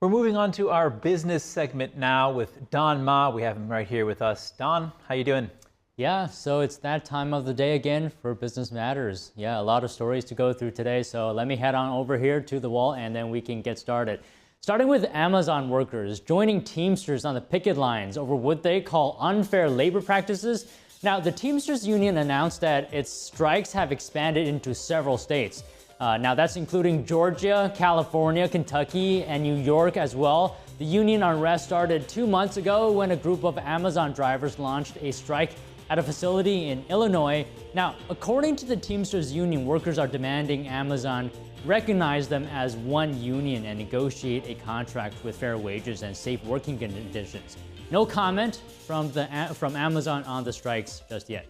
We're moving on to our business segment now with Don Ma. We have him right here with us. Don, how you doing? Yeah, so it's that time of the day again for Business Matters. Yeah, a lot of stories to go through today, so let me head on over here to the wall and then we can get started. Starting with Amazon workers joining Teamsters on the picket lines over what they call unfair labor practices. Now, the Teamsters Union announced that its strikes have expanded into several states. Now, that's including Georgia, California, Kentucky, and New York as well. The union unrest started 2 months ago when a group of Amazon drivers launched a strike at a facility in Illinois. Now, according to the Teamsters Union, workers are demanding Amazon recognize them as one union and negotiate a contract with fair wages and safe working conditions. No comment from Amazon on the strikes just yet.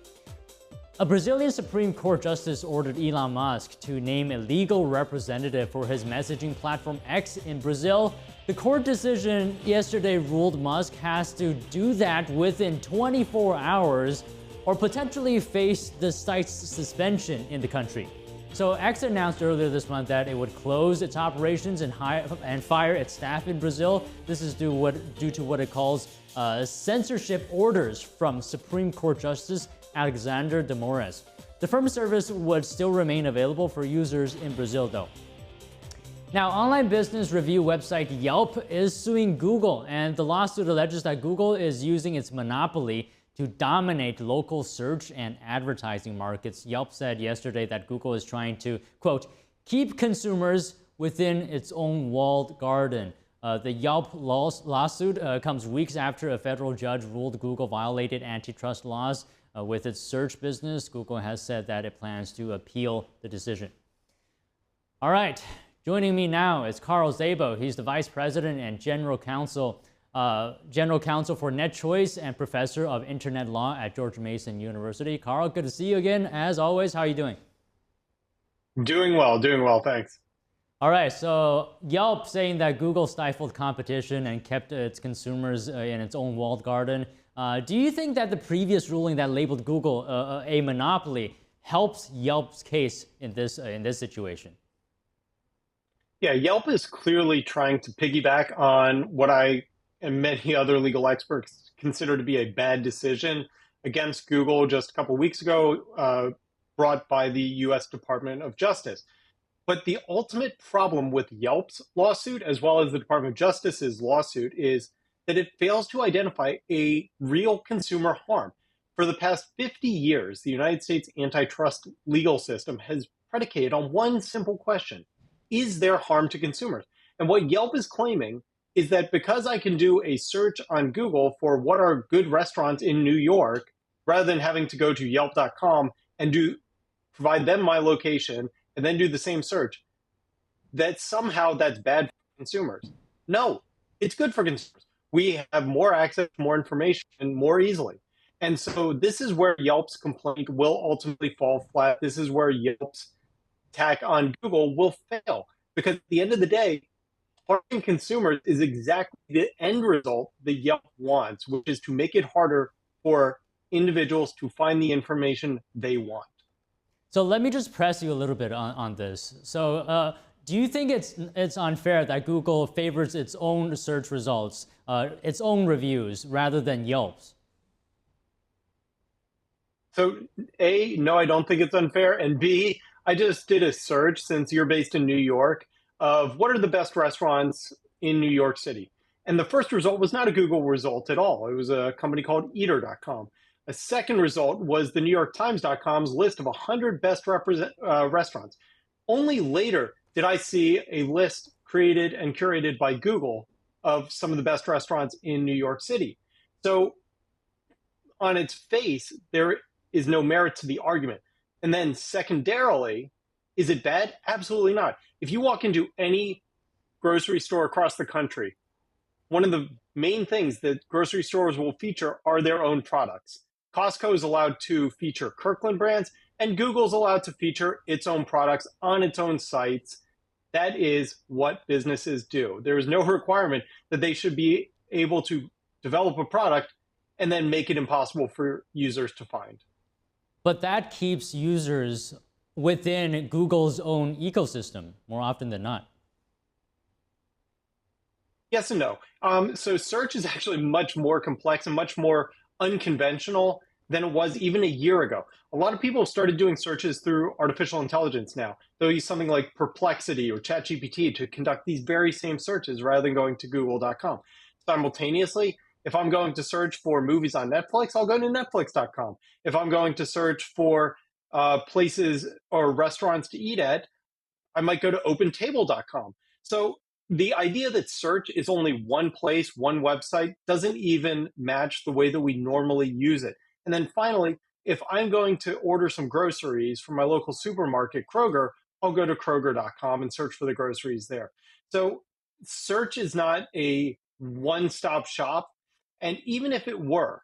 A Brazilian Supreme Court justice ordered Elon Musk to name a legal representative for his messaging platform X in Brazil. The court decision yesterday ruled Musk has to do that within 24 hours or potentially face the site's suspension in the country. So X announced earlier this month that it would close its operations and fire its staff in Brazil. This is due to what it calls censorship orders from Supreme Court Justice Alexander de Moraes. The firm's service would still remain available for users in Brazil, though. Now, online business review website Yelp is suing Google, and the lawsuit alleges that Google is using its monopoly to dominate local search and advertising markets. Yelp said yesterday that Google is trying to, quote, keep consumers within its own walled garden. The Yelp lawsuit comes weeks after a federal judge ruled Google violated antitrust laws with its search business. Google has said that it plans to appeal the decision. All right, joining me now is Carl Szabo. He's the Vice President and General Counsel for NetChoice and Professor of Internet Law at George Mason University. Carl, good to see you again. As always, how are you doing? Doing well, thanks. All right, so Yelp saying that Google stifled competition and kept its consumers in its own walled garden. Do you think that the previous ruling that labeled Google a monopoly helps Yelp's case in this situation? Yeah, Yelp is clearly trying to piggyback on what I and many other legal experts consider to be a bad decision against Google just a couple of weeks ago, brought by the U.S. Department of Justice. But the ultimate problem with Yelp's lawsuit, as well as the Department of Justice's lawsuit, is that it fails to identify a real consumer harm. For the past 50 years, the United States antitrust legal system has predicated on one simple question: is there harm to consumers? And what Yelp is claiming is that because I can do a search on Google for what are good restaurants in New York, rather than having to go to Yelp.com and provide them my location and then do the same search, that somehow that's bad for consumers. No, it's good for consumers. We have more access to more information more easily. And so this is where Yelp's complaint will ultimately fall flat. This is where Yelp's attack on Google will fail. Because at the end of the day, harming consumers is exactly the end result that Yelp wants, which is to make it harder for individuals to find the information they want. So let me just press you a little bit on this. So do you think it's unfair that Google favors its own search results, its own reviews, rather than Yelp's? So A, no, I don't think it's unfair. And B, I just did a search, since you're based in New York, of what are the best restaurants in New York City. And the first result was not a Google result at all. It was a company called Eater.com. A second result was the New York Times.com's list of 100 best restaurants. Only later did I see a list created and curated by Google of some of the best restaurants in New York City. So on its face, there is no merit to the argument. And then secondarily, is it bad? Absolutely not. If you walk into any grocery store across the country, one of the main things that grocery stores will feature are their own products. Costco is allowed to feature Kirkland brands, and Google's allowed to feature its own products on its own sites. That is what businesses do. There is no requirement that they should be able to develop a product and then make it impossible for users to find. But that keeps users within Google's own ecosystem more often than not. Yes and no. So search is actually much more complex and much more unconventional than it was even a year ago. A lot of people have started doing searches through artificial intelligence now. They'll use something like Perplexity or ChatGPT to conduct these very same searches rather than going to google.com. Simultaneously, if I'm going to search for movies on Netflix, I'll go to netflix.com. If I'm going to search for places or restaurants to eat at, I might go to opentable.com. So the idea that search is only one place, one website, doesn't even match the way that we normally use it. And then finally, if I'm going to order some groceries from my local supermarket, Kroger, I'll go to kroger.com and search for the groceries there. So search is not a one stop shop. And even if it were,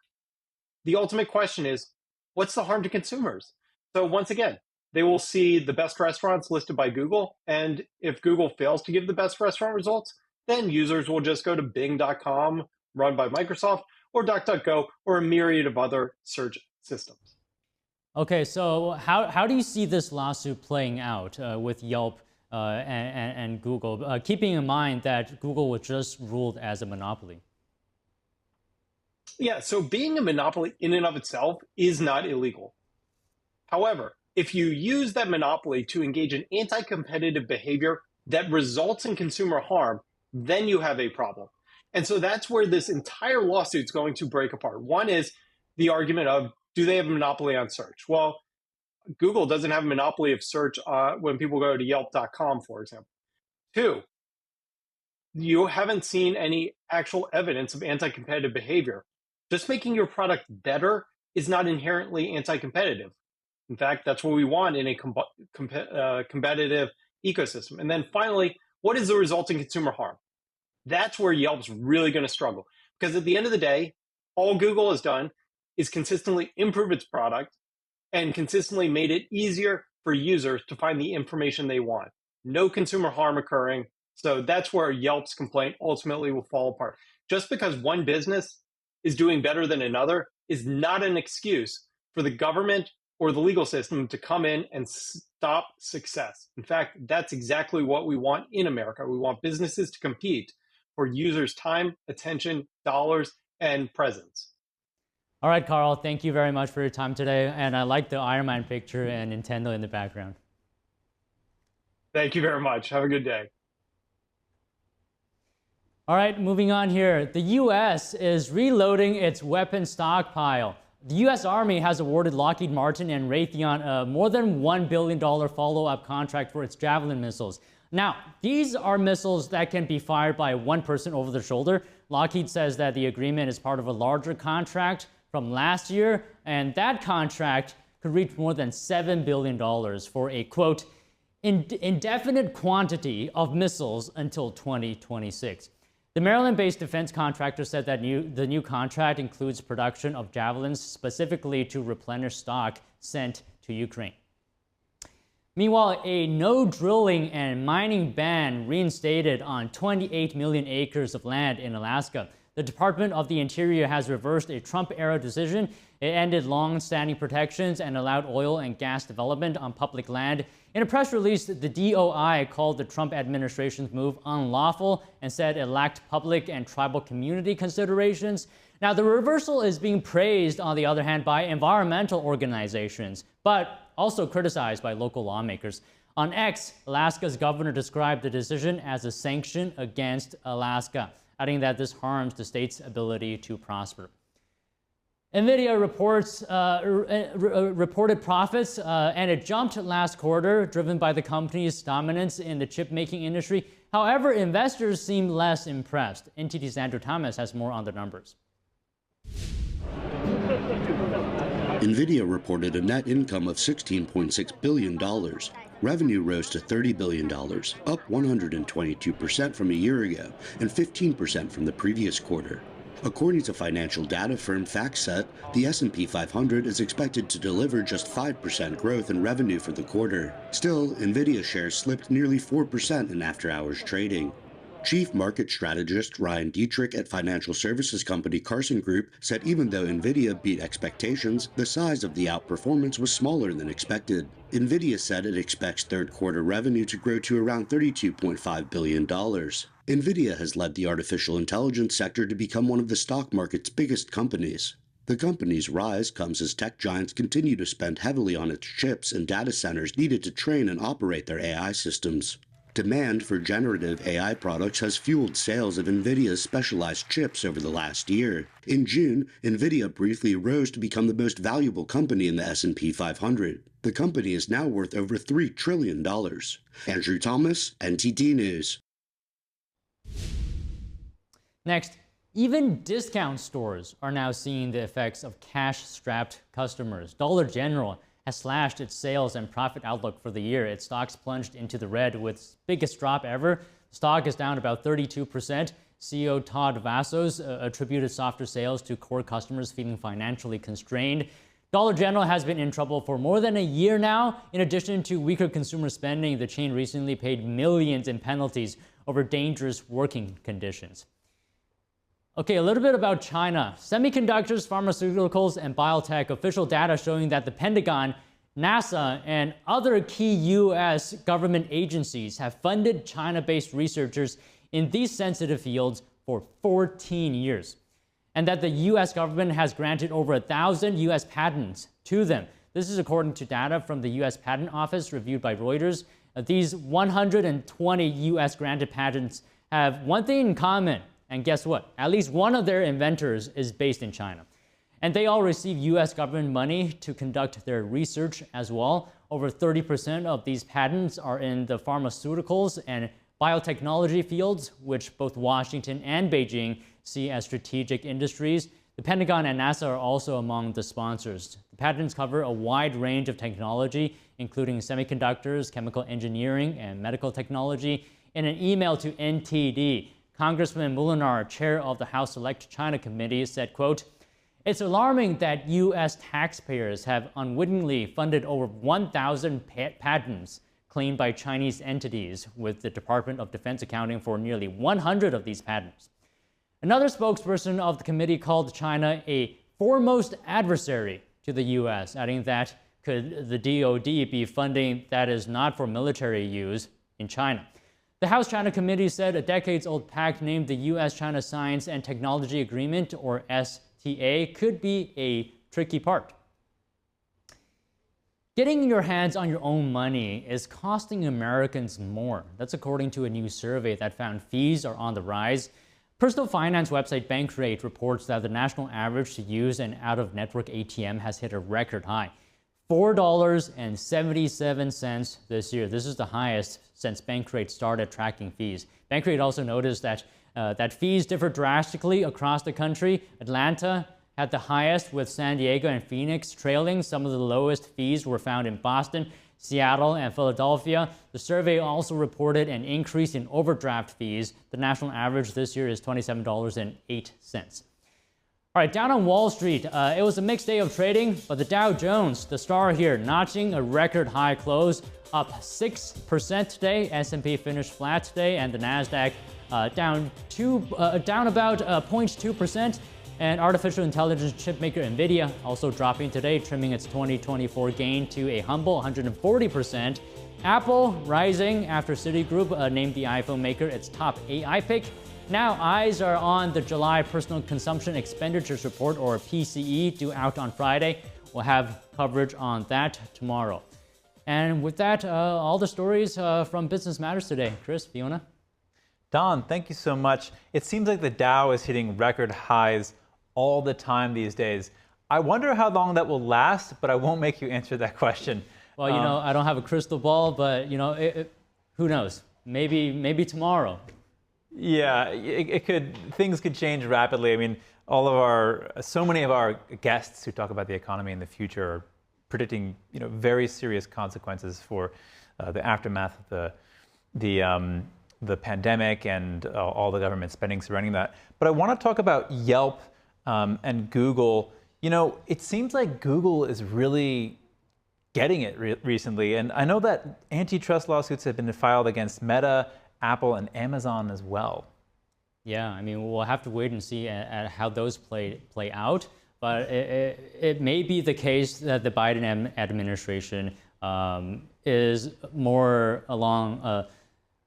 the ultimate question is, what's the harm to consumers? So once again, they will see the best restaurants listed by Google. And if Google fails to give the best restaurant results, then users will just go to bing.com, run by Microsoft, or DuckDuckGo, or a myriad of other search systems. Okay, so how do you see this lawsuit playing out with Yelp and Google, keeping in mind that Google was just ruled as a monopoly? Yeah, so being a monopoly in and of itself is not illegal. However, if you use that monopoly to engage in anti-competitive behavior that results in consumer harm, then you have a problem. And so that's where this entire lawsuit is going to break apart. One is the argument of, do they have a monopoly on search? Well, Google doesn't have a monopoly of search when people go to Yelp.com, for example. Two, you haven't seen any actual evidence of anti-competitive behavior. Just making your product better is not inherently anti-competitive. In fact, that's what we want in a competitive ecosystem. And then finally, what is the resulting consumer harm? That's where Yelp's really going to struggle. Because at the end of the day, all Google has done is consistently improve its product and consistently made it easier for users to find the information they want. No consumer harm occurring. So that's where Yelp's complaint ultimately will fall apart. Just because one business is doing better than another is not an excuse for the government or the legal system to come in and stop success. In fact, that's exactly what we want in America. We want businesses to compete for users' time, attention, dollars, and presence. All right, Carl, thank you very much for your time today. And I like the Iron Man picture and Nintendo in the background. Thank you very much. Have a good day. All right, moving on here. The U.S. is reloading its weapon stockpile. The U.S. Army has awarded Lockheed Martin and Raytheon a more than $1 billion follow-up contract for its Javelin missiles. Now, these are missiles that can be fired by one person over their shoulder. Lockheed says that the agreement is part of a larger contract from last year, and that contract could reach more than $7 billion for a, quote, indefinite quantity of missiles until 2026. The Maryland-based defense contractor said that the new contract includes production of Javelins specifically to replenish stock sent to Ukraine. Meanwhile, a no drilling and mining ban reinstated on 28 million acres of land in Alaska. The Department of the Interior has reversed a Trump-era decision. It ended long-standing protections and allowed oil and gas development on public land. In a press release, the DOI called the Trump administration's move unlawful and said it lacked public and tribal community considerations. Now, the reversal is being praised, on the other hand, by environmental organizations, but also criticized by local lawmakers. On X, Alaska's governor described the decision as a sanction against Alaska, adding that this harms the state's ability to prosper. Nvidia reported profits, and it jumped last quarter, driven by the company's dominance in the chip-making industry. However, investors seem less impressed. NTD's Andrew Thomas has more on the numbers. Nvidia reported a net income of $16.6 billion. Revenue rose to $30 billion, up 122% from a year ago and 15% from the previous quarter. According to financial data firm FactSet, the S&P 500 is expected to deliver just 5% growth in revenue for the quarter. Still, Nvidia shares slipped nearly 4% in after-hours trading. Chief market strategist Ryan Dietrich at financial services company Carson Group said even though Nvidia beat expectations, the size of the outperformance was smaller than expected. Nvidia said it expects third quarter revenue to grow to around $32.5 billion. Nvidia has led the artificial intelligence sector to become one of the stock market's biggest companies. The company's rise comes as tech giants continue to spend heavily on its chips and data centers needed to train and operate their AI systems. Demand for generative AI products has fueled sales of Nvidia's specialized chips over the last year. In June, Nvidia briefly rose to become the most valuable company in the S&P 500. The company is now worth over $3 trillion. Andrew Thomas, NTD News. Next, even discount stores are now seeing the effects of cash-strapped customers. Dollar General has slashed its sales and profit outlook for the year. Its stocks plunged into the red with its biggest drop ever. The stock is down about 32%. CEO Todd Vassos attributed softer sales to core customers feeling financially constrained. Dollar General has been in trouble for more than a year now. In addition to weaker consumer spending, the chain recently paid millions in penalties over dangerous working conditions. Okay, a little bit about China. Semiconductors, pharmaceuticals, and biotech official data showing that the Pentagon, NASA, and other key U.S. government agencies have funded China-based researchers in these sensitive fields for 14 years. And that the U.S. government has granted over 1,000 U.S. patents to them. This is according to data from the U.S. Patent Office reviewed by Reuters. These 120 U.S. granted patents have one thing in common. And guess what? At least one of their inventors is based in China. And they all receive U.S. government money to conduct their research as well. Over 30% of these patents are in the pharmaceuticals and biotechnology fields, which both Washington and Beijing see as strategic industries. The Pentagon and NASA are also among the sponsors. The patents cover a wide range of technology, including semiconductors, chemical engineering, and medical technology. In an email to NTD, Congressman Molinar, chair of the House Select China Committee, said, quote, "It's alarming that U.S. taxpayers have unwittingly funded over 1,000 patents claimed by Chinese entities, with the Department of Defense accounting for nearly 100 of these patents." Another spokesperson of the committee called China a foremost adversary to the U.S., adding that could the DoD be funding that is not for military use in China. The House China Committee said a decades-old pact named the U.S.-China Science and Technology Agreement, or STA, could be a tricky part. Getting your hands on your own money is costing Americans more. That's according to a new survey that found fees are on the rise. Personal finance website Bankrate reports that the national average to use an out-of-network ATM has hit a record high. $4.77 this year. This is the highest since Bankrate started tracking fees. Bankrate also noticed that fees differ drastically across the country. Atlanta had the highest, with San Diego and Phoenix trailing. Some of the lowest fees were found in Boston, Seattle, and Philadelphia. The survey also reported an increase in overdraft fees. The national average this year is $27.08. All right, down on Wall Street, it was a mixed day of trading, but the Dow Jones, the star here, notching a record high close, up 6% today. S&P finished flat today, and the Nasdaq down about 0.2%. And artificial intelligence chipmaker Nvidia also dropping today, trimming its 2024 gain to a humble 140%. Apple rising after Citigroup named the iPhone maker its top AI pick. Now eyes are on the July Personal Consumption Expenditures Report, or PCE, due out on Friday. We'll have coverage on that tomorrow. And with that, all the stories from Business Matters today. Chris, Fiona? Don, thank you so much. It seems like the Dow is hitting record highs all the time these days. I wonder how long that will last, but I won't make you answer that question. Well, you know, I don't have a crystal ball, but you know, who knows? Maybe tomorrow. Yeah, things could change rapidly. I mean, so many of our guests who talk about the economy in the future are predicting, very serious consequences for the aftermath of the pandemic and all the government spending surrounding that. But I want to talk about Yelp and Google. It seems like Google is really getting it recently. And I know that antitrust lawsuits have been filed against Meta, Apple and Amazon as well. Yeah, I mean, we'll have to wait and see at how those play out. But it may be the case that the Biden administration is more along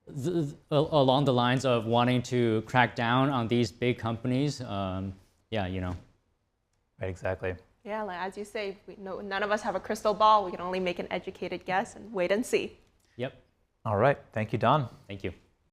the lines of wanting to crack down on these big companies. Yeah, you know. Right, exactly. Yeah, like, as you say, none of us have a crystal ball. We can only make an educated guess and wait and see. Yep. All right. Thank you, Don. Thank you.